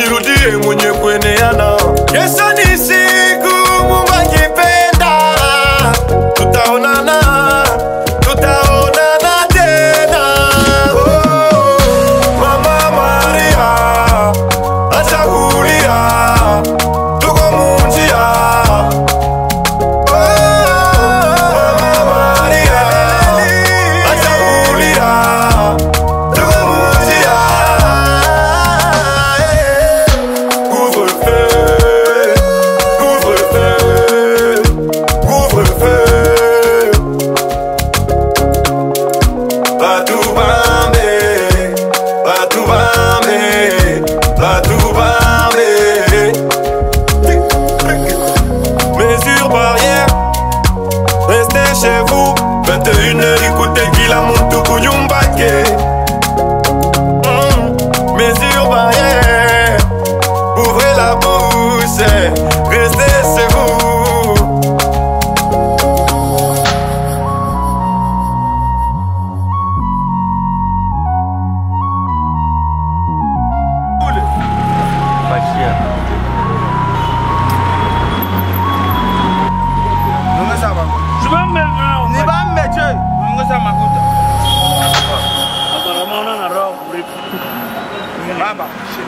nirudie mwenye kueneana. Yesu ni siku Mungu akipenda, tutaonana, tutaonana tena. Oh, Mama Maria, acha kulia, tuko munjia. Mesures barrières, restez chez vous. 21h, écoutez Guilla Montuku Yumbake. Mesures barrières, ouvrez la bouche, restez chez vous.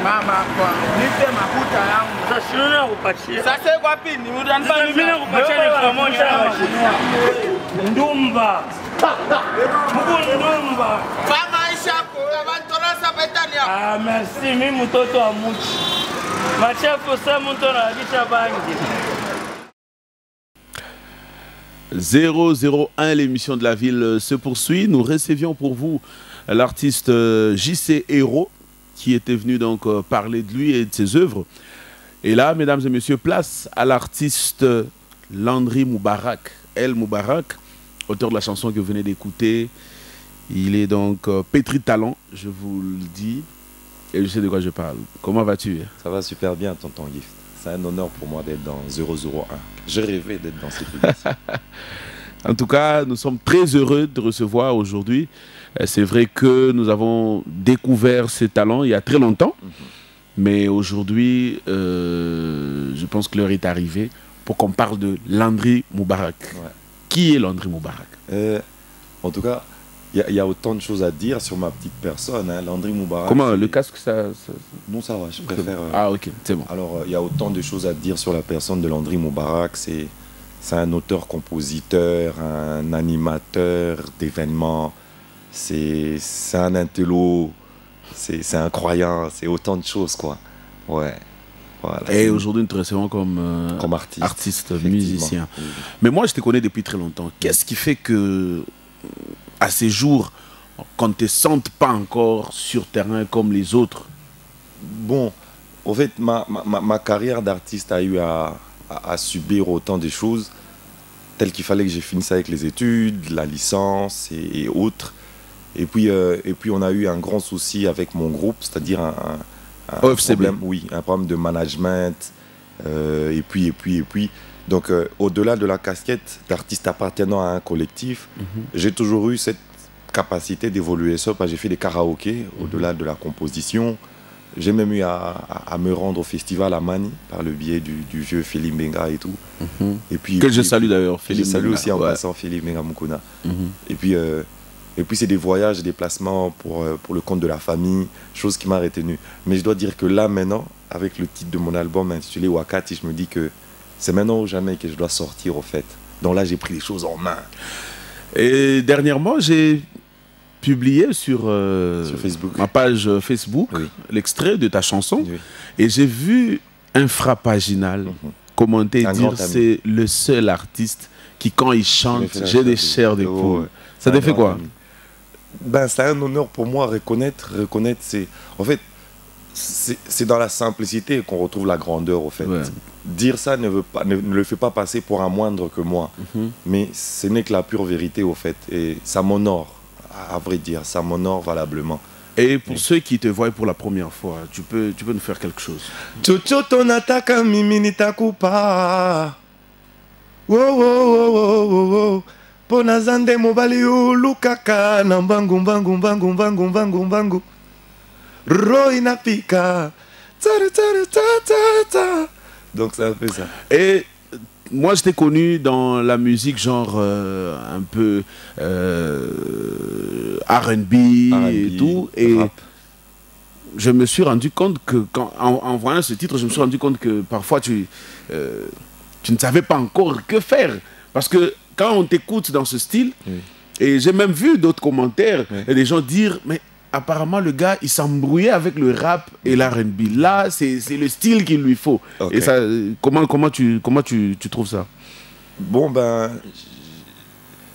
Mama kwa nipe makuta yangu. Sasa shule nakupatia. Sasa iko wapi? Ni mtanipani. Mimi nakupatia ni pamoja na mashindano. Ndumba. Mungu ndumba. Kama Aisha kwa bantorasa betani hapo. Ah, merci. Mimi mtoto wa Muchi. Machafu sasa mtu analisha bangi. 001, l'émission de la ville se poursuit. Nous recevions pour vous l'artiste JC Héros, qui était venu donc parler de lui et de ses œuvres. Et là, mesdames et messieurs, place à l'artiste Landry Moubarak. El Moubarak, auteur de la chanson que vous venez d'écouter. Il est donc pétri de talent, je vous le dis, et je sais de quoi je parle. Comment vas-tu? Ça va super bien, tonton Gift. C'est un honneur pour moi d'être dans 001. Je rêvais d'être dans cette émission. En tout cas, nous sommes très heureux de recevoir aujourd'hui. C'est vrai que nous avons découvert ces talents il y a très longtemps. Mais aujourd'hui, je pense que l'heure est arrivée pour qu'on parle de Landry Moubarak. Ouais. Qui est Landry Moubarak? En tout cas, il y a autant de choses à dire sur ma petite personne. Hein. Landry Moubarak. Comment? Le casque, ça... Non, ça va, je préfère... Ah, ok, c'est bon. Alors, il y a autant de choses à dire sur la personne de Landry Moubarak. C'est un auteur-compositeur, un animateur d'événements. C'est un intello, c'est un croyant, c'est autant de choses, quoi. Ouais. Voilà. Et aujourd'hui, nous te recevons comme artiste musicien. Oui. Mais moi, je te connais depuis très longtemps. Qu'est-ce qui fait que, à ces jours, qu'on ne te sente pas encore sur terrain comme les autres? Bon, en fait, ma carrière d'artiste a eu à subir autant de choses, telles qu'il fallait que j'ai finisse avec les études, la licence et autres. Et puis, on a eu un grand souci avec mon groupe, c'est-à-dire un problème, oui, un problème de management. Et puis. Donc, au-delà de la casquette d'artiste appartenant à un collectif, j'ai toujours eu cette capacité d'évoluer seul. J'ai fait des karaokés au-delà de la composition. J'ai même eu à me rendre au festival à Mani par le biais du vieux Philippe Benga et tout. Et puis, que je salue d'ailleurs. Je salue aussi en passant Philippe Benga Mukuna. Et puis c'est des voyages, des déplacements pour le compte de la famille, chose qui m'a retenu. Mais je dois dire que là maintenant, avec le titre de mon album intitulé Wakati, je me dis que c'est maintenant ou jamais que je dois sortir au fait. Donc là j'ai pris les choses en main. Et dernièrement j'ai publié sur Facebook. Ma page Facebook l'extrait de ta chanson et j'ai vu un frappaginal commenter et dire c'est le seul artiste qui quand il chante j'ai des chairs de poule. Ça te fait quoi? Ben, c'est un honneur pour moi. Reconnaître c'est... En fait, c'est dans la simplicité qu'on retrouve la grandeur, au fait. Ouais. Dire ça ne le fait pas passer pour un moindre que moi. Mais ce n'est que la pure vérité, au fait. Et ça m'honore, à vrai dire. Ça m'honore valablement. Et pour ceux qui te voient pour la première fois, tu peux nous faire quelque chose? Chocho tonataka mimi nitakupa. Wo wo wo wo wo wo. Ponazande mobali ulukaka na mbangu mbangu mbangu mbangu mbangu mbangu. Roho inapika Donc c'est un peu ça. Et moi, je t'ai connu dans la musique genre un peu R&B et tout. Et rap. je me suis rendu compte que, en voyant ce titre, je me suis rendu compte que parfois tu ne savais pas encore que faire. Parce que quand on t'écoute dans ce style, et j'ai même vu d'autres commentaires, et des gens dire, mais apparemment le gars, il s'embrouillait avec le rap et l'R&B. Là, c'est le style qu'il lui faut. Okay. Et ça, comment tu trouves ça? Bon, ben,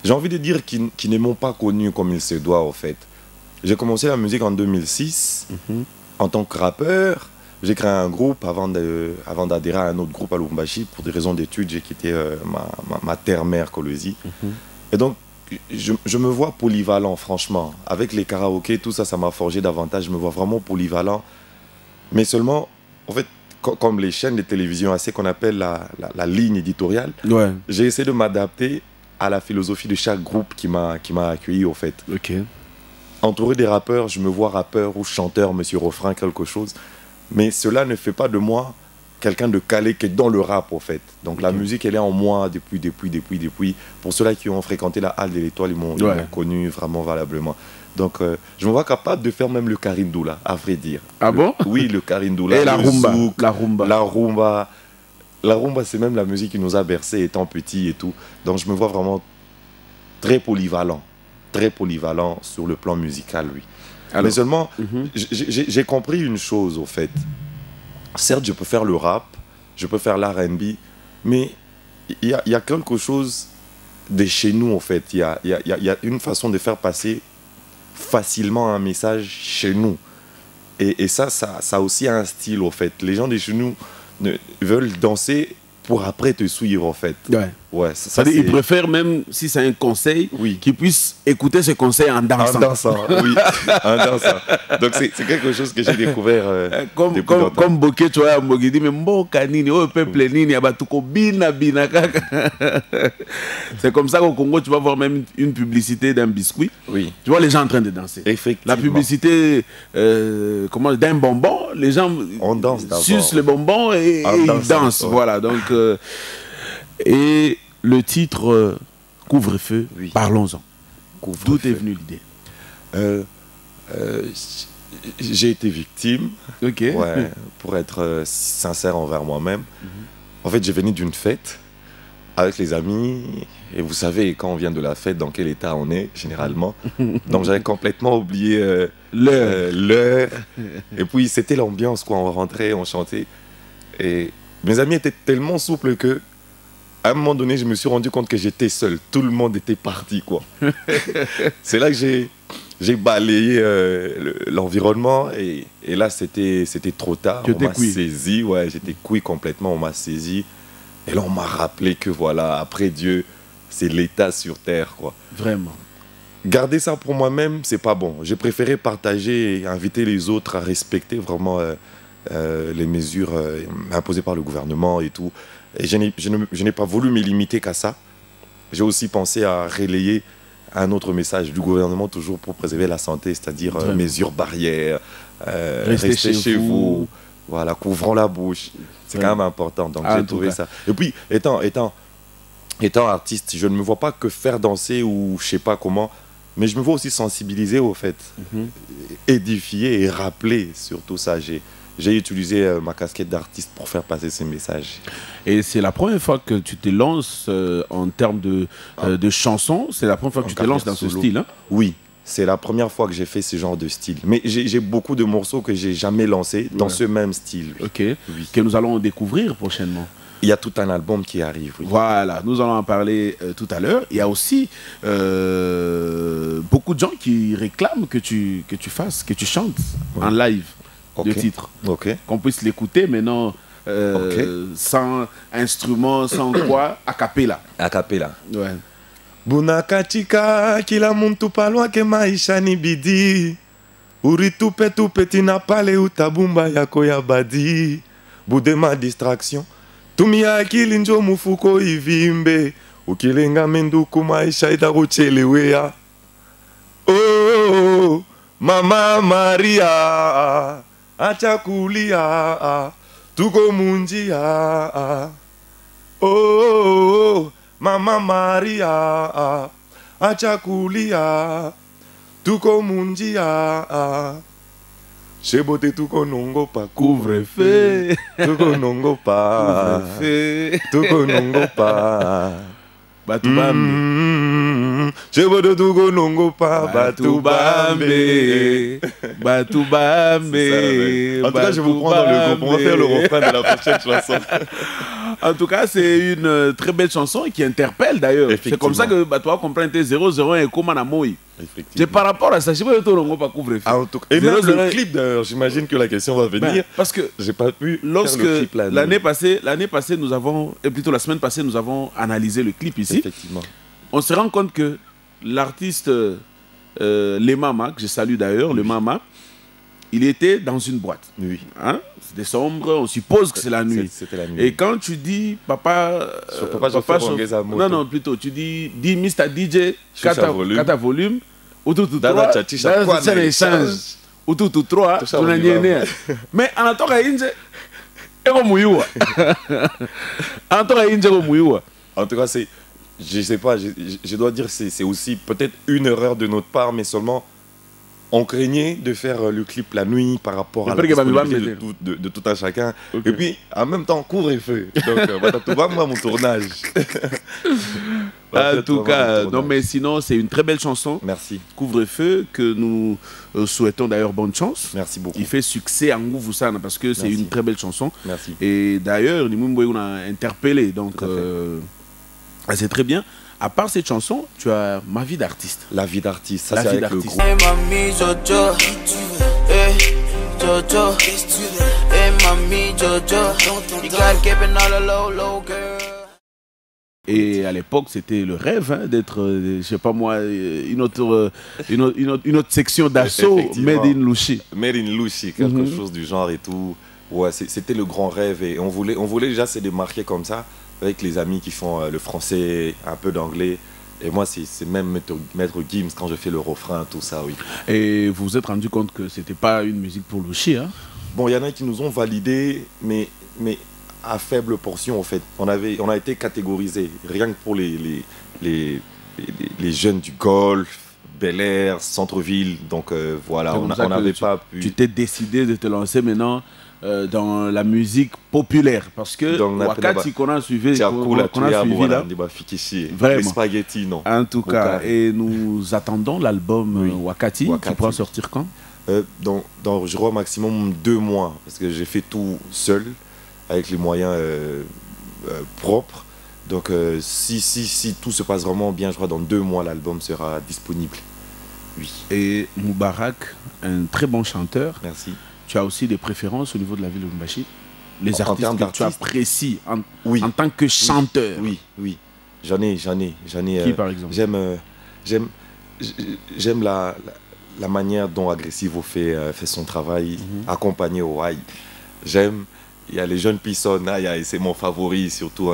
j'ai envie de dire qu'ils ne m'ont pas connu comme il se doit, en fait. J'ai commencé la musique en 2006, en tant que rappeur. J'ai créé un groupe avant d'adhérer à un autre groupe à Lubumbashi. Pour des raisons d'études, j'ai quitté ma terre-mère, Kolwezi. Et donc, je me vois polyvalent, franchement. Avec les karaokés, tout ça, ça m'a forgé davantage. Je me vois vraiment polyvalent. Mais seulement, en fait, comme les chaînes de télévision, à ce qu'on appelle la ligne éditoriale, j'ai essayé de m'adapter à la philosophie de chaque groupe qui m'a accueilli, au fait. Entouré des rappeurs, je me vois rappeur ou chanteur, monsieur refrain, quelque chose. Mais cela ne fait pas de moi quelqu'un de calé qui est dans le rap, en fait. Donc la musique, elle est en moi depuis. Pour ceux-là qui ont fréquenté la Halle de l'Étoile, ils m'ont connu vraiment valablement. Donc je me vois capable de faire même le Karindoula, à vrai dire. Ah bon? Oui, le Karindoula. Et la rumba. Zouk, la rumba. La rumba, c'est même la musique qui nous a bercés étant petits et tout. Donc je me vois vraiment très polyvalent sur le plan musical, oui. Alors, mais seulement, j'ai compris une chose, au fait. Certes, je peux faire le rap, je peux faire l'R&B, mais il y a quelque chose de chez nous, en fait. Il y a une façon de faire passer facilement un message chez nous. Et ça aussi a un style, en fait. Les gens de chez nous veulent danser pour après te suivre, en fait. Ouais, ils préfèrent, même si c'est un conseil, qu'ils puissent écouter ce conseil en dansant. En dansant, oui. En dansant. Donc c'est quelque chose que j'ai découvert. Comme Bokeh, tu vois, Bokeh dit, mais Mboka nini, oh peuple nini, abatuko bina bina kaka. C'est comme ça qu'au Congo, tu vas voir même une publicité d'un biscuit. Oui. Tu vois les gens en train de danser. Effectivement. La publicité d'un bonbon, les gens sucent le bonbon et ils dansent. Voilà, donc... et le titre Couvre-feu, parlons-en. D'où est venue l'idée? J'ai été victime, pour être sincère envers moi-même. En fait, j'ai venu d'une fête avec les amis, et vous savez, quand on vient de la fête, dans quel état on est, généralement. Donc j'avais complètement oublié l'heure. Et puis c'était l'ambiance, quoi. On rentrait, on chantait. Et mes amis étaient tellement souples que, à un moment donné, je me suis rendu compte que j'étais seul. Tout le monde était parti, quoi. C'est là que j'ai balayé l'environnement et là, c'était trop tard. On m'a saisi, j'étais couillé complètement, on m'a saisi. Et là, on m'a rappelé que voilà, après Dieu, c'est l'état sur terre, quoi. Vraiment. Garder ça pour moi-même, c'est pas bon. J'ai préféré partager et inviter les autres à respecter vraiment les mesures imposées par le gouvernement et tout. Et je n'ai pas voulu me limiter qu'à ça. J'ai aussi pensé à relayer un autre message du gouvernement, toujours pour préserver la santé, c'est-à-dire mesures barrières, restez chez vous, voilà, couvrons la bouche. C'est quand même important, donc j'ai trouvé ça. Et puis, étant artiste, je ne me vois pas que faire danser ou je sais pas comment, mais je me vois aussi sensibiliser au fait, édifier et rappeler sur tout ça. J'ai utilisé ma casquette d'artiste pour faire passer ces messages. Et c'est la première fois que tu te lances en termes de chansons. C'est la première fois que tu te lances dans ce style, hein? Oui, c'est la première fois que j'ai fait ce genre de style. Mais j'ai beaucoup de morceaux que j'ai jamais lancés dans ce même style. Que nous allons découvrir prochainement. Il y a tout un album qui arrive. Voilà, nous allons en parler tout à l'heure. Il y a aussi beaucoup de gens qui réclament que tu chantes en live. De titre. Qu'on puisse l'écouter maintenant sans instrument, sans quoi, a cappella. A cappella. Ouais. Bunakatika kila muntu palwa ke maisha ni bidii. Uritupe tupe na pale utabumba yako ya badi. Budema distraction. Tumia akili njo mufuko ivimbe. Ukilenga menduku maisha itakuchelewea. Oh, Mama Maria. achakulia tuko munjia oh mama Maria achakulia tuko munjia Chebote tuko nongo pa Couvre-feu. tuko nongo pa Couvre-feu. tuko nongo pa Batubambe. Chebote tuko nongo pa Batubambe. Batubambe. En tout cas, je vous prends dans le groupe. On va faire le refrain de la prochaine chanson. En tout cas, c'est une très belle chanson qui interpelle d'ailleurs. C'est comme ça que toi comprends 001 et comment Namoy. C'est par rapport à ça, je sais pas pas couvrir. Et même le clip d'ailleurs, j'imagine que la question va venir. Parce que j'ai pas pu lorsque faire le clip l'année passée, nous avons, et plutôt la semaine passée, nous avons analysé le clip ici. Effectivement. On se rend compte que l'artiste Les Mama, que je salue d'ailleurs, le Mama, il était dans une boîte. Oui. Hein? C'était sombre, on suppose que c'est la nuit. C'était la nuit. Et quand tu dis papa, non, plutôt, tu dis Mr. DJ, 4 volumes, ou tout 3, c'est un échange. Ou tout 3, mais en attendant, en tout cas, c'est, je sais pas, je dois dire, c'est aussi peut-être une erreur de notre part, mais seulement on craignait de faire le clip la nuit par rapport à la disponibilité de tout un chacun. Okay. Et puis, en même temps, couvre-feu. Donc, tout va, moi, mon tournage. En tout cas, non, mais sinon, c'est une très belle chanson. Merci. Couvre-feu, que nous souhaitons d'ailleurs bonne chance. Merci beaucoup. Il fait succès en Gouvoussana parce que c'est une très belle chanson. Merci. Et d'ailleurs, on a interpellé. Donc, c'est très bien. À part cette chanson, tu as Ma vie d'artiste. La vie d'artiste, ça c'est avec le groupe. Mamie Jojo, Jojo, Mamie Jojo, et à l'époque, c'était le rêve hein, d'être, je sais pas moi, une autre section d'assaut Made in Louchi. Made in Louchi, quelque chose du genre et tout. Ouais, c'était le grand rêve et on voulait déjà se démarquer comme ça. Avec les amis qui font le français, un peu d'anglais. Et moi, c'est même Maître Gims quand je fais le refrain, tout ça, oui. Et vous vous êtes rendu compte que c'était pas une musique pour Louchi, hein? Bon, il y en a qui nous ont validé, mais à faible portion, en fait. On a été catégorisés, rien que pour les jeunes du Golfe, Bel Air, Centre-Ville. Donc voilà, on n'avait pas pu... Tu t'es décidé de te lancer maintenant dans la musique populaire parce que Wakati qu'on a suivi là, vraiment. Les spaghettis, non. En tout cas, et nous attendons l'album Wakati qui pourra sortir quand? Dans je crois maximum 2 mois parce que j'ai fait tout seul avec les moyens propres. Donc si tout se passe vraiment bien, je crois dans 2 mois l'album sera disponible. Oui. Et Moubarak, un très bon chanteur. Merci. Tu as aussi des préférences au niveau de la ville de Lubumbashi? Les artistes que tu apprécies en tant que chanteur? Oui. J'en ai. Qui par exemple? J'aime la manière dont Agressivo fait son travail, accompagné au Haï. J'aime, il y a les jeunes Pisson, c'est mon favori, surtout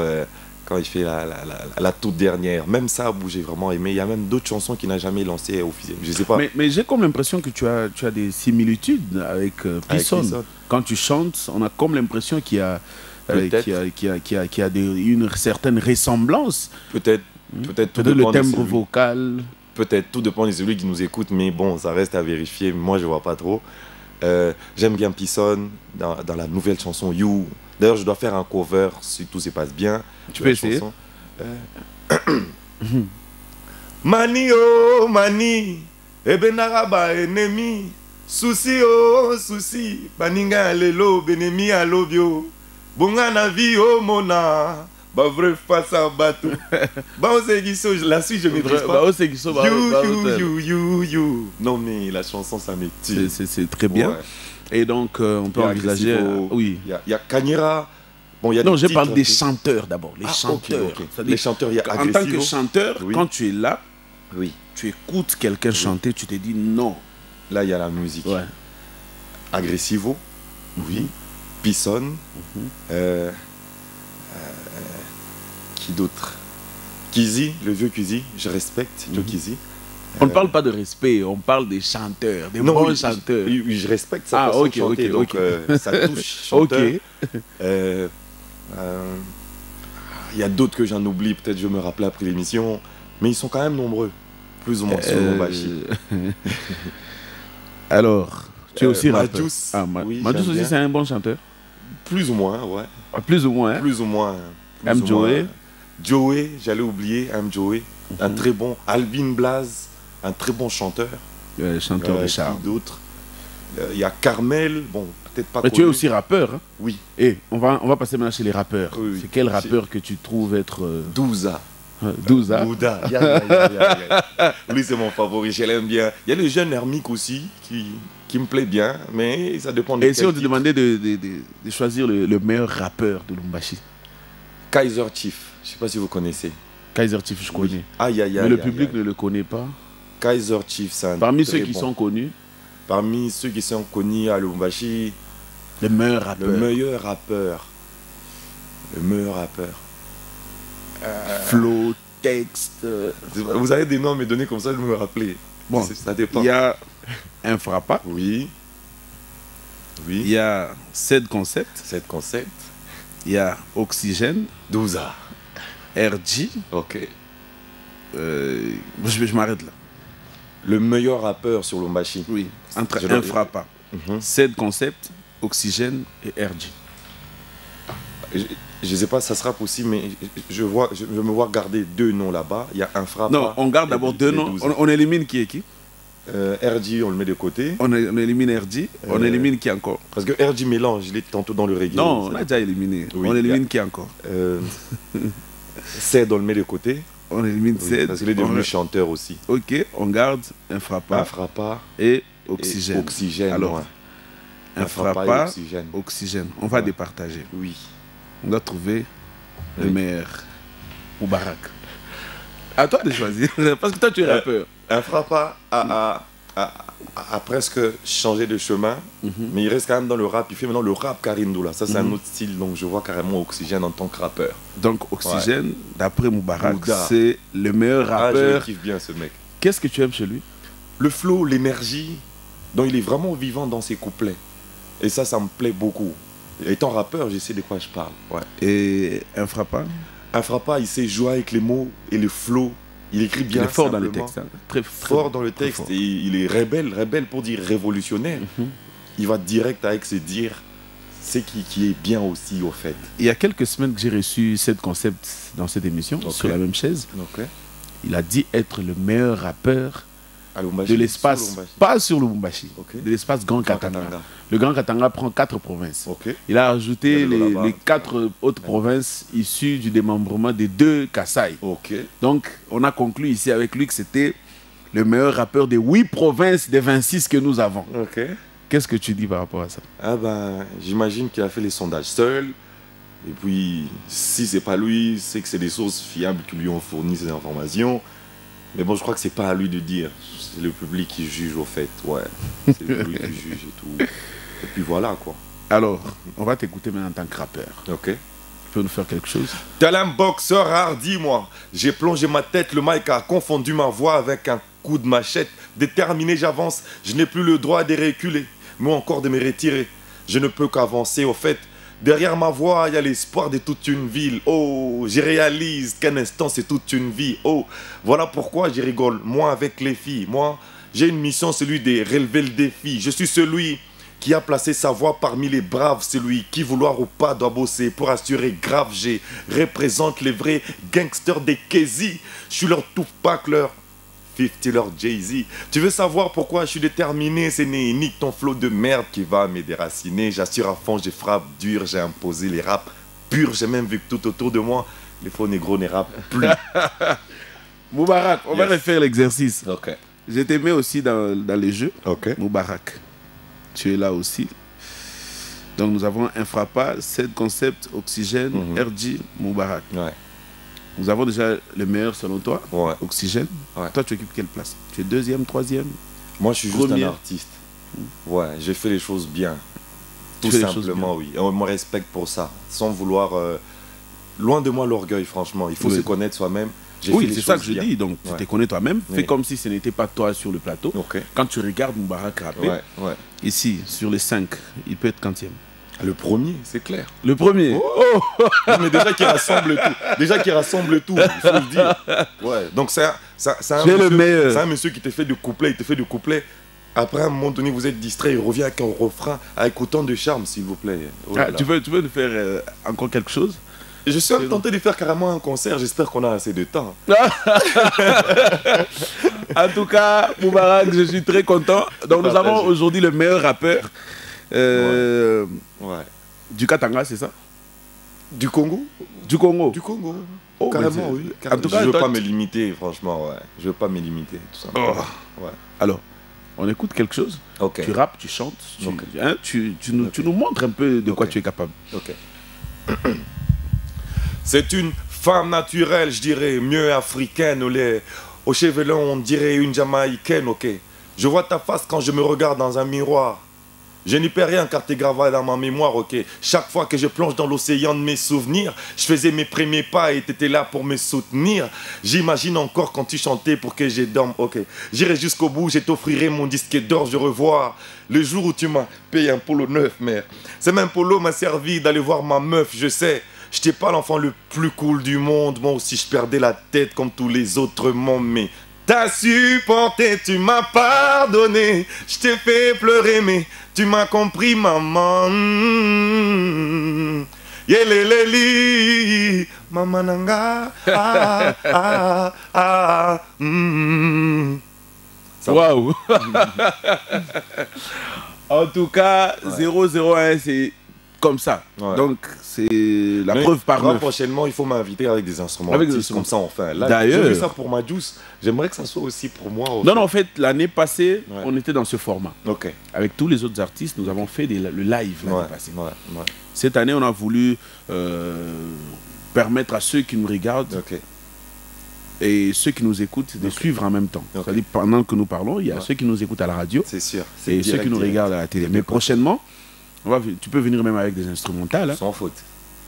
quand il fait la toute dernière. Même ça, j'ai vraiment aimé. Il y a même d'autres chansons qu'il n'a jamais lancées officiellement. Je sais pas. Mais j'ai comme l'impression que tu as des similitudes avec Pisson. Quand tu chantes, on a comme l'impression qu'il y a, une certaine ressemblance. Peut-être le timbre vocal. Peut-être, tout dépend de celui qui nous écoute, mais bon, ça reste à vérifier. Moi, je vois pas trop. J'aime bien Pisson dans la nouvelle chanson You. D'ailleurs, je dois faire un cover si tout se passe bien. Tu peux essayer. Mani oh mani, ebenaraba ennemi, souci oh souci, baninga lelo benemi alobio, bonga na vie oh mona. Bah vrai face à bateau. Bah la suite je maîtrise pas. You. Non mais la chanson ça me tue. C'est très bien. Ouais. Et donc on peut envisager. Oui. Il y a Kanyera. Bon, non, je parle des chanteurs d'abord. Les chanteurs. Okay. Les chanteurs, il y a Agressivo. En tant que chanteur, quand tu es là, tu écoutes quelqu'un chanter, tu te dis non. Là il y a la musique. Ouais. Agressivo. Oui. Pisson. Qui d'autre? Kizi, le vieux Kizi, je respecte Joe Kizi. On ne parle pas de respect, on parle des chanteurs, des bons chanteurs. Oui, je respecte sa façon de chanter, donc ça touche chanteur. Il y a d'autres que j'en oublie, peut-être je vais me rappeler après l'émission, mais ils sont quand même nombreux, plus ou moins sur Lubumbashi. Alors, tu es aussi rappeur. Madjous, oui, Madjous aussi, c'est un bon chanteur. Plus ou moins, ouais. Plus ou moins. Plus ou moins. M. Joey. Joey, j'allais oublier, M. Joey, un très bon. Albin Blaze, un très bon chanteur. Chanteur Richard. D'autres. Il y a Carmel, bon, peut-être pas. Mais connu. Tu es aussi rappeur. Hein? Oui. Et on va passer maintenant chez les rappeurs. Oui, c'est quel rappeur que tu trouves être. Douza. Douza. Bouddha. Lui, c'est mon favori, je l'aime bien. Il y a le jeune Hermique aussi qui me plaît bien, mais ça dépend de. Et si on te demandait de choisir le meilleur rappeur de Lubumbashi? Kaiser Chief, je ne sais pas si vous connaissez. Kaiser Chief, je connais. Mais le public ne le connaît pas. Kaiser Chief, c'est un. Parmi ceux qui sont connus. Parmi ceux qui sont connus à Lubumbashi. Le meilleur rappeur. Le meilleur rappeur. Le meilleur rappeur. Flow, texte. Vous avez des noms à me donner comme ça, je me rappeler. Bon, ça dépend. Il y a Infrapa. Oui. Oui. Il y a Ced Concept. Ced Concept. Il y a Oxygène. Douza. RG. Ok. Je m'arrête là. Le meilleur rappeur sur Lubumbashi. Oui. Entre Infrapa, Ced Concept, Oxygène et RG. Je ne sais pas si ça sera possible, mais je me vois garder deux noms là-bas. Il y a Infrapa. Non, on garde d'abord deux noms. On élimine qui est qui? RG, on le met de côté. On élimine RG. On élimine qui encore? Parce que RG mélange, il est tantôt dans le reggae. Non, on a déjà éliminé. Oui, on élimine qui encore? Ced, on le met de côté. On élimine Ced. Parce qu'il est devenu chanteur aussi. Ok, on garde Infrapa. Infrapa. Et Oxygène. Oxygène, alors. Ouais. Infrapa, Oxygène. On va départager. Oui. On doit trouver le meilleur. Moubarak. À toi de choisir. Parce que toi, tu es rappeur. Infrapa a presque changé de chemin, mais il reste quand même dans le rap. Il fait maintenant le rap Karindoula. Ça, c'est un autre style, donc je vois carrément Oxygène en tant que rappeur. Donc, Oxygène, d'après Moubarak, c'est le meilleur rappeur. Je kiffe bien ce mec. Qu'est-ce que tu aimes chez lui? Le flow, l'énergie. Donc, il est vraiment vivant dans ses couplets. Et ça me plaît beaucoup. Étant rappeur, je sais de quoi je parle. Ouais. Et Infrapa? Infrapa, il sait jouer avec les mots et le flow. Il écrit bien. Il est fort dans le texte. Hein. Très fort dans le texte. Et il est rebelle pour dire révolutionnaire. Il va direct avec ses dires. C'est qui est bien aussi, au fait. Il y a quelques semaines que j'ai reçu Ced Concept dans cette émission, sur la même chaise. Il a dit être le meilleur rappeur de l'espace, pas sur Lubumbashi, de l'espace Grand Katanga. Le Grand Katanga prend 4 provinces. Il a ajouté les 4 autres provinces issues du démembrement des 2 Kasaï. Donc, on a conclu ici avec lui que c'était le meilleur rappeur des 8 provinces des 26 que nous avons. Qu'est-ce que tu dis par rapport à ça? J'imagine qu'il a fait les sondages seul. Et puis, si c'est pas lui, c'est que c'est des sources fiables qui lui ont fourni ces informations. Mais bon, je crois que c'est pas à lui de dire. C'est le public qui juge, au fait. Ouais, c'est le public qui juge et tout. Et puis voilà, quoi. Alors, on va t'écouter maintenant en tant que rappeur. Tu peux nous faire quelque chose? Tel un boxeur hardi, moi. J'ai plongé ma tête, le mic a confondu ma voix avec un coup de machette. Déterminé, j'avance. Je n'ai plus le droit de reculer, mais encore de me retirer. Je ne peux qu'avancer, au fait. Derrière ma voix, il y a l'espoir de toute une ville. Oh, je réalise qu'un instant, c'est toute une vie. Oh, voilà pourquoi je rigole, moi, avec les filles. Moi, j'ai une mission, celui de relever le défi. Je suis celui qui a placé sa voix parmi les braves. Celui qui, vouloir ou pas, doit bosser pour assurer grave. Je représente les vrais gangsters des Kézi. Je suis leur Tupac, leur 50, leur Jay-Z. Tu veux savoir pourquoi je suis déterminé? C'est nique ton flot de merde qui va me déraciner. J'assure à fond, je frappe dur, j'ai imposé les raps purs. J'ai même vu que tout autour de moi, les faux négros ne rappent plus. Moubarak, on va refaire l'exercice. Je t'aimais aussi dans les jeux. Moubarak, tu es là aussi. Donc nous avons Infrapa, Ced Concept, Oxygène, RG, Moubarak. Nous avons déjà le meilleur selon toi, Oxygène. Toi, tu occupes quelle place? Tu es 2e, 3e? Moi, je suis juste un artiste. Ouais, j'ai fait les choses bien. Tout simplement, oui. Et on me respecte pour ça. Sans vouloir... loin de moi l'orgueil, franchement. Il faut se connaître soi-même. Oui, c'est ça que je dis. Donc, tu te connais toi-même. Oui. Fais comme si ce n'était pas toi sur le plateau. Ok. Quand tu regardes Moubarak rapper, ici, sur les 5, il peut être quantième. Le premier, c'est clair. Le premier. Oh. Non, mais déjà qu'il rassemble tout. Déjà qu'il rassemble tout, il faut le dire. Ouais. Donc c'est un monsieur qui te fait du couplet, il te fait du couplet. Après, à un moment donné, vous êtes distrait, il revient avec un refrain avec autant de charme, s'il vous plaît. Oh là là. Tu veux nous faire encore quelque chose? Je suis tenté de faire carrément un concert, j'espère qu'on a assez de temps. En tout cas, Moubarak, je suis très content. Donc nous avons aujourd'hui le meilleur rappeur du Katanga, c'est ça? Du Congo? Du Congo. Du Congo. Oh, carrément, oui. En tout cas, je ne veux pas me limiter, franchement, Je ne veux pas me limiter, tout simplement. Oh. Alors, on écoute quelque chose. Okay. Tu rappes, tu chantes, tu nous montres un peu de quoi tu es capable. Ok. C'est une femme naturelle, je dirais, mieux africaine. Aux cheveux longs, on dirait une jamaïcaine, ok. Je vois ta face quand je me regarde dans un miroir. Je n'y perds rien car t'es gravé dans ma mémoire, ok. Chaque fois que je plonge dans l'océan de mes souvenirs, je faisais mes premiers pas et t'étais là pour me soutenir. J'imagine encore quand tu chantais pour que je dorme, ok. J'irai jusqu'au bout, je t'offrirai mon disque d'or, je revois le jour où tu m'as payé un polo neuf, mère. Ce même polo m'a servi d'aller voir ma meuf, je sais. Je n'étais pas l'enfant le plus cool du monde, moi aussi je perdais la tête comme tous les autres mondes, mais t'as supporté, tu m'as pardonné, je t'ai fait pleurer, mais tu m'as compris, maman. Yeleleli, maman nanga, Waouh. En tout cas, 001, c'est comme ça. Donc, c'est la preuve par 9. Prochainement, il faut m'inviter avec des instruments. Comme ça, enfin. D'ailleurs, j'ai vu ça pour ma douce. J'aimerais que ça soit aussi pour moi. Non, en fait, l'année passée, on était dans ce format. Ok. Avec tous les autres artistes, nous avons fait le live l'année passée. Cette année, on a voulu permettre à ceux qui nous regardent et ceux qui nous écoutent de suivre en même temps. C'est-à-dire, pendant que nous parlons, il y a ceux qui nous écoutent à la radio. C'est sûr. Et ceux qui nous regardent à la télé. Mais prochainement, tu peux venir même avec des instrumentales. Hein. Sans faute.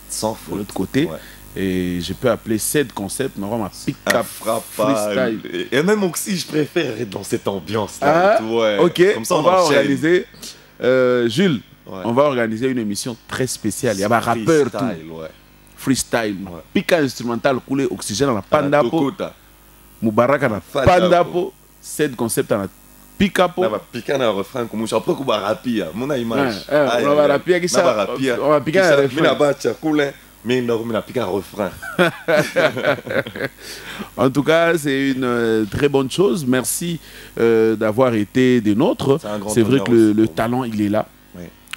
Sans faute. De l'autre côté. Et je peux appeler cette concept, mais vraiment pick-up, freestyle. Et même aussi, je préfère être dans cette ambiance-là. Ok, comme ça, on va organiser. Jules, on va organiser une émission très spéciale. Il y a un rappeur tout. Freestyle. Pick-up instrumental, couler oxygène dans la pandapo. Moubarak dans la pandapo. Cette concept dans la Picapo. On va piquer un refrain comme ça. Après, on va rapper. Mon image. On va rapper avec ça. On va piquer un refrain. Mais on va piquer un refrain. En tout cas, c'est une très bonne chose. Merci d'avoir été des nôtres. C'est vrai que le talent, il est là.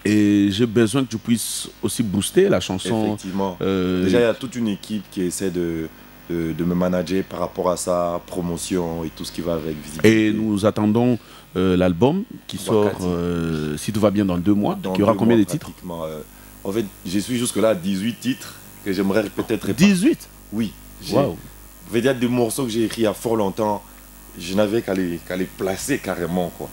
Et j'ai besoin que tu puisses aussi booster la chanson. Effectivement. Déjà, il y a toute une équipe qui essaie de me manager par rapport à sa promotion et tout ce qui va avec visibilité. Et nous attendons l'album qui sort, si tout va bien, dans 2 mois. Qui aura combien de titres? En fait, je suis jusque-là à 18 titres que j'aimerais peut-être... 18? Oui. Wow. Il y a des morceaux que j'ai écrits il y a fort longtemps. Je n'avais qu'à les placer carrément, quoi.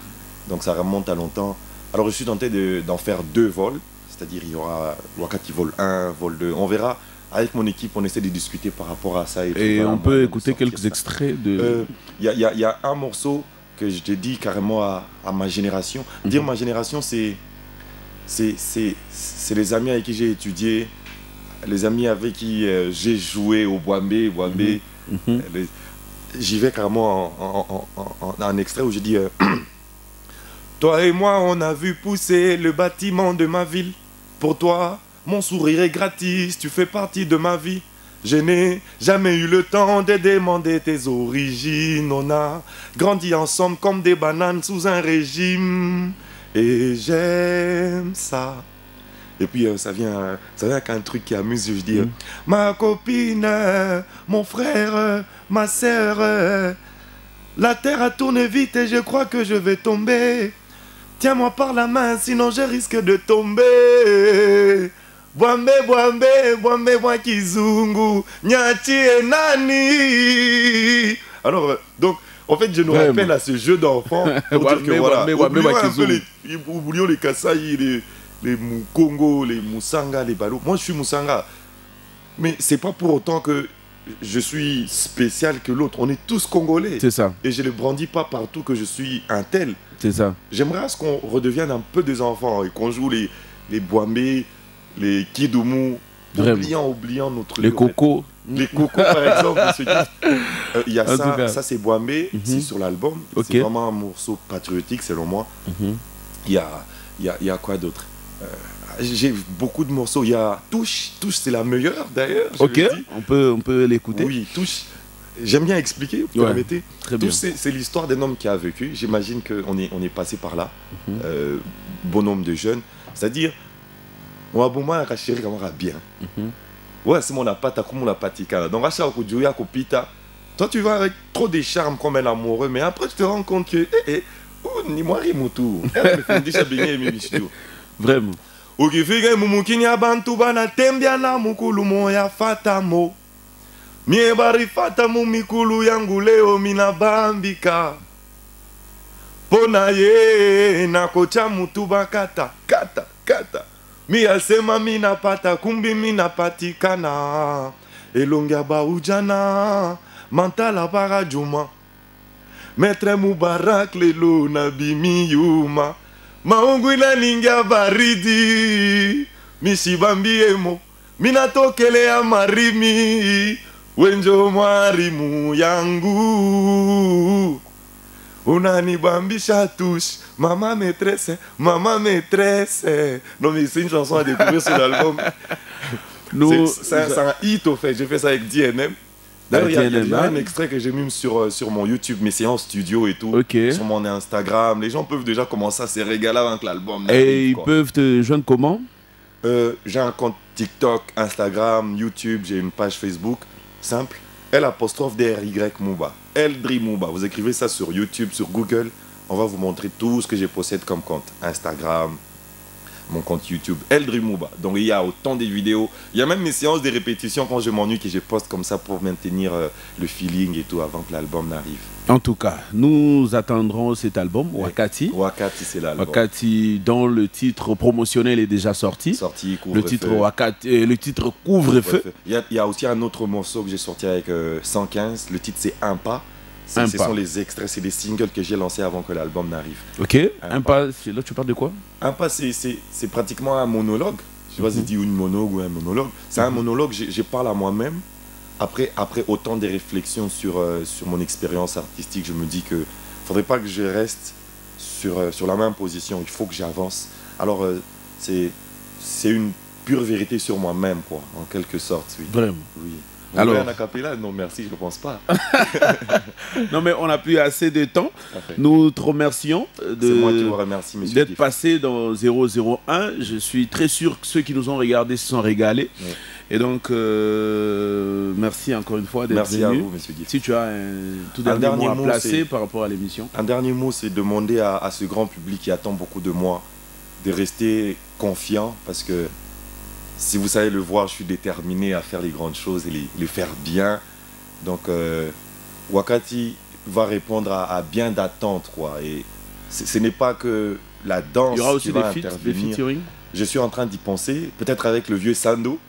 Donc ça remonte à longtemps. Alors je suis tenté d'en faire 2 vols. C'est-à-dire il y aura Wakati vol 1, vol 2. On verra. Avec mon équipe, on essaie de discuter par rapport à ça. Et on peut écouter quelques extraits de... Il y a un morceau que je te dis carrément à ma génération. Dire ma génération, c'est les amis avec qui j'ai étudié, les amis avec qui j'ai joué au Boambé. J'y vais carrément en extrait où je dis toi et moi, on a vu pousser le bâtiment de ma ville. Pour toi, mon sourire est gratis, tu fais partie de ma vie. Je n'ai jamais eu le temps de demander tes origines. On a grandi ensemble comme des bananes sous un régime. Et j'aime ça. Et puis ça vient avec un truc qui amuse, je dis ma copine, mon frère, ma sœur, la terre a tourné vite et je crois que je vais tomber. Tiens-moi par la main, sinon je risque de tomber. Boambe, boambe, boambe, moi kizungu, nyati et nani. Alors, donc, en fait, je nous rappelle à ce jeu d'enfant pour dire que voilà, oublions les Kasaï, les Mukongo, les Musanga, les Balou. Moi, je suis Musanga. Mais c'est pas pour autant que je suis spécial que l'autre. On est tous Congolais. C'est ça. Et je ne le brandis pas partout que je suis un tel. C'est ça. J'aimerais à ce qu'on redevienne un peu des enfants et qu'on joue les Bouambé, les Kidoumou, oubliant notre les lieu, cocos. en fait. Les cocos, par exemple. Il y a ça c'est Bouambé, c'est sur l'album. Ok. C'est vraiment un morceau patriotique, selon moi. Il y a quoi d'autre? J'ai beaucoup de morceaux. Il y a Touche, c'est la meilleure d'ailleurs. Ok, on peut l'écouter. Oui, Touche. J'aime bien expliquer, vous permettez. Très bien. Touche, c'est l'histoire d'un homme qui a vécu. J'imagine qu'on est passé par là. Bon nombre de jeunes. C'est-à-dire, on va bien chéri comme on va bien. Ouais, c'est mon appât, comme on a patika. Donc, à chaque fois, toi, tu vas avec trop de charme comme un amoureux, mais après, tu te rends compte que, ni moi, Rimutu. Vraiment. Ukifika mumukini abantu banatembea na mukulu moya fatamo. Mie bari fatamu mikulu yangu leo minabambika. Pona ye na kocha mutu bakata kata. Mi asema minapata kumbi minapatikana. Elonga ba ujana mantala parajuma. Maître Mubarak lelo na bimi yuma. Maungwina ningia baridi. Misibambi emo. Minatokele ya marimi. Wenjo mwarimu yangu. Unanibambisha touche. Maman maîtresse. Non mais c'est une chanson à découvrir sur l'album. C'est un hit au fait. J'ai fait ça avec DNM. D'ailleurs, il y a un extrait que j'ai mis sur mon YouTube, mes séances studio et tout, sur mon Instagram. Les gens peuvent déjà commencer à se régaler avec l'album. Et ils peuvent te joindre comment? J'ai un compte TikTok, Instagram, YouTube, j'ai une page Facebook. Simple, L''DRY Mouba. Eldri Mouba. Vous écrivez ça sur YouTube, sur Google. On va vous montrer tout ce que je possède comme compte. Instagram, mon compte YouTube, Eldri Mouba. Donc il y a autant de vidéos. Il y a même mes séances de répétition quand je m'ennuie que je poste comme ça pour maintenir le feeling et tout avant que l'album n'arrive. En tout cas, nous attendrons cet album, Wakati. Wakati, c'est l'album. Wakati, dont le titre promotionnel est déjà sorti. Le titre Wakati, le titre Couvre-feu. Il y a aussi un autre morceau que j'ai sorti avec 115. Le titre, c'est Un pas. Ce sont les extraits, c'est des singles que j'ai lancés avant que l'album n'arrive. Ok, Un pas, là tu parles de quoi? Un pas, c'est pratiquement un monologue. Je sais pas si c'est une monologue ou un monologue. C'est un monologue, je parle à moi-même. Après autant de réflexions sur mon expérience artistique, je me dis que faudrait pas que je reste sur la même position. Il faut que j'avance. Alors, c'est une pure vérité sur moi-même, quoi, en quelque sorte. Oui. Vraiment. Oui. Alors, un acapella? Non, merci, je ne pense pas. Non, mais on n'a plus assez de temps. Nous te remercions d'être passé dans 001. Je suis très sûr que ceux qui nous ont regardés se sont régalés. Oui. Et donc, merci encore une fois d'être venu. Merci à vous, monsieur Guy. Si tu as un tout dernier mot à placer par rapport à l'émission. Un dernier mot, c'est demander à ce grand public qui attend beaucoup de moi de rester confiant parce que si vous savez le voir, je suis déterminé à faire les grandes choses et les faire bien. Donc, Wakati va répondre à bien d'attentes, quoi. Et ce n'est pas que la danse qui va intervenir. Je suis en train d'y penser, peut-être avec le vieux Sando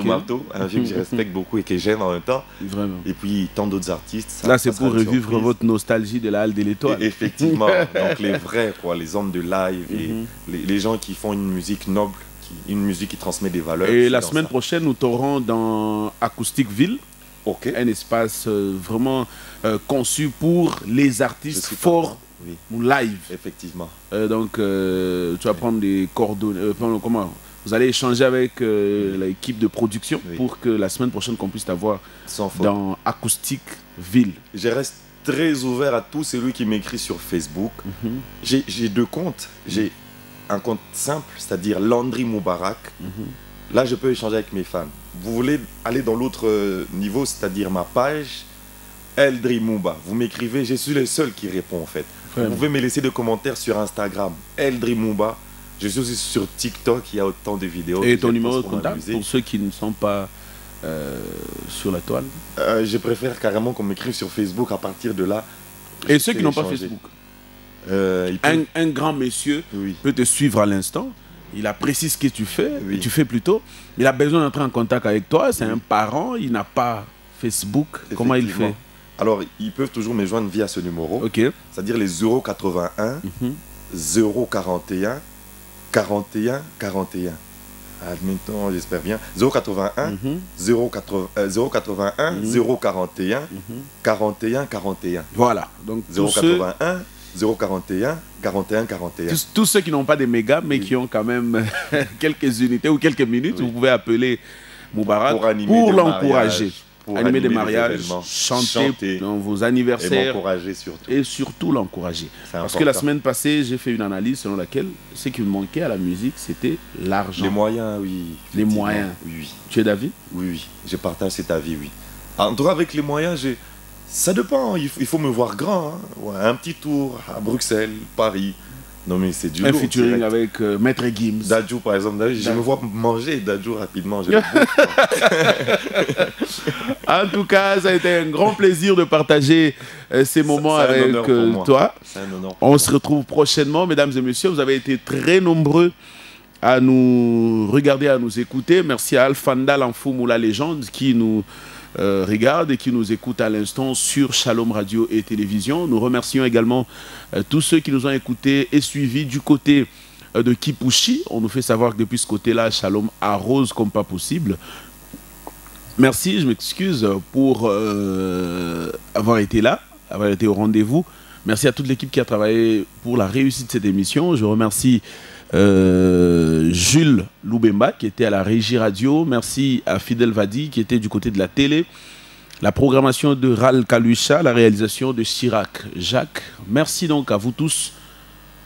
Marteau, un vieux que je respecte beaucoup et que j'aime en même temps. Vraiment. Et puis tant d'autres artistes. Là, c'est pour revivre votre nostalgie de la Halle de l'Étoile. Effectivement. Donc les vrais, quoi, les hommes de live et les gens qui font une musique noble. Une musique qui transmet des valeurs. Et la semaine prochaine, nous t'aurons dans Acoustic Ville, un espace vraiment conçu pour les artistes forts ou live. Effectivement. Donc, tu vas prendre des coordonnées. Comment vous allez échanger avec l'équipe de production pour que la semaine prochaine, qu'on puisse t'avoir dans Acoustic Ville. Je reste très ouvert à tout celui qui m'écrit sur Facebook. J'ai deux comptes. J'ai un compte simple, c'est-à-dire Landry Moubarak. Là, je peux échanger avec mes fans. Vous voulez aller dans l'autre niveau, c'est-à-dire ma page Eldri Mouba. Vous m'écrivez, je suis le seul qui répond en fait. Vraiment. Vous pouvez me laisser des commentaires sur Instagram, Eldri Mouba. Je suis aussi sur TikTok, il y a autant de vidéos. Et ton numéro de contact pour ceux qui ne sont pas sur la toile? Je préfère carrément qu'on m'écrive sur Facebook à partir de là. Et ceux qui n'ont pas Facebook? Un grand monsieur peut te suivre à l'instant, il apprécie ce que tu fais, tu fais plutôt, il a besoin d'entrer en contact avec toi, c'est un parent, il n'a pas Facebook, comment il fait? Alors, ils peuvent toujours me joindre via ce numéro. Ok. C'est-à-dire les 081 041 41 41. Admettons, j'espère bien. 081 081 041 41 41. Voilà. Donc 081 041 41 41. Tous ceux qui n'ont pas des mégas, mais qui ont quand même quelques unités ou quelques minutes, vous pouvez appeler Moubarak pour l'encourager. Pour animer des mariages, chanter dans vos anniversaires et surtout l'encourager. Parce que la semaine passée, j'ai fait une analyse selon laquelle ce qui me manquait à la musique, c'était l'argent. Les moyens, oui. Les moyens. Oui. Tu es d'avis? Oui, oui. Je partage cet avis, oui. En tout cas, avec les moyens, ça dépend. Il faut me voir grand. Hein. Ouais, un petit tour à Bruxelles, Paris. Non mais c'est du lourd. Un featuring avec Maître Gims. Dadju par exemple. Je me vois manger Dadju rapidement. En tout cas, ça a été un grand plaisir de partager ces moments avec toi. C'est un honneur. On se retrouve prochainement, mesdames et messieurs. Vous avez été très nombreux à nous regarder, à nous écouter. Merci à Alfanda Lanfoumou, la légende, qui nous regarde et qui nous écoute à l'instant sur Shalom Radio et Télévision. Nous remercions également tous ceux qui nous ont écoutés et suivis du côté de Kipushi. On nous fait savoir que depuis ce côté-là, Shalom arrose comme pas possible. Merci, je m'excuse pour avoir été là, avoir été au rendez-vous. Merci à toute l'équipe qui a travaillé pour la réussite de cette émission. Je remercie Jules Loubemba qui était à la régie radio. Merci à Fidel Vadi qui était du côté de la télé. La programmation de Ral Kalusha, la réalisation de Chirac Jacques. Merci donc à vous tous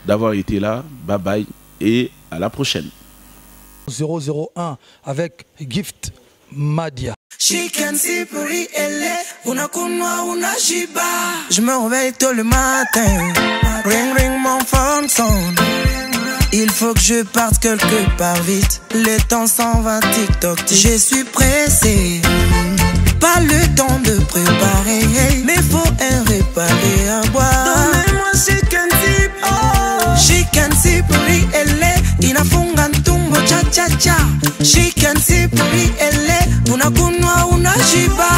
d'avoir été là. Bye bye et à la prochaine. 001 avec Gift Madia. Chicken Sipuri elle unakunwa unashiba. Je me réveille tôt le matin. Ring ring mon phone sonne. Il faut que je parte quelque part vite. Le temps s'en va, TikTok. Je suis pressé. Pas le temps de préparer, mais faut un réparé à boire. Donnez-moi chicken sip, oh. Chicken sip, oui, elle est. Inafunga ntumbo cha cha cha. Chicken sip, oui, elle est. Unakunwa unashiba.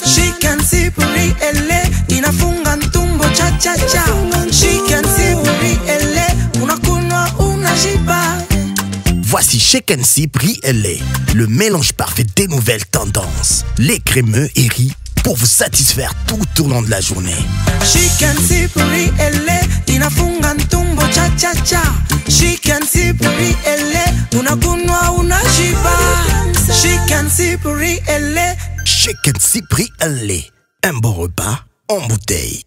Chicken sip, oui, elle est. Inafunga ntumbo cha cha cha. Chicken sip, oui, elle est. Unakunwa unashiba. Voici Shake and Sip Riz LA, le mélange parfait des nouvelles tendances. Lait crémeux et riz pour vous satisfaire tout au long de la journée. Chicken Sip Riz LA, inafunga ntumbo cha cha cha. Chicken Sip Riz LA, unakunwa unashiba. Chicken Sip Riz LA. Shake and Sip Riz LA, un bon repas en bouteille.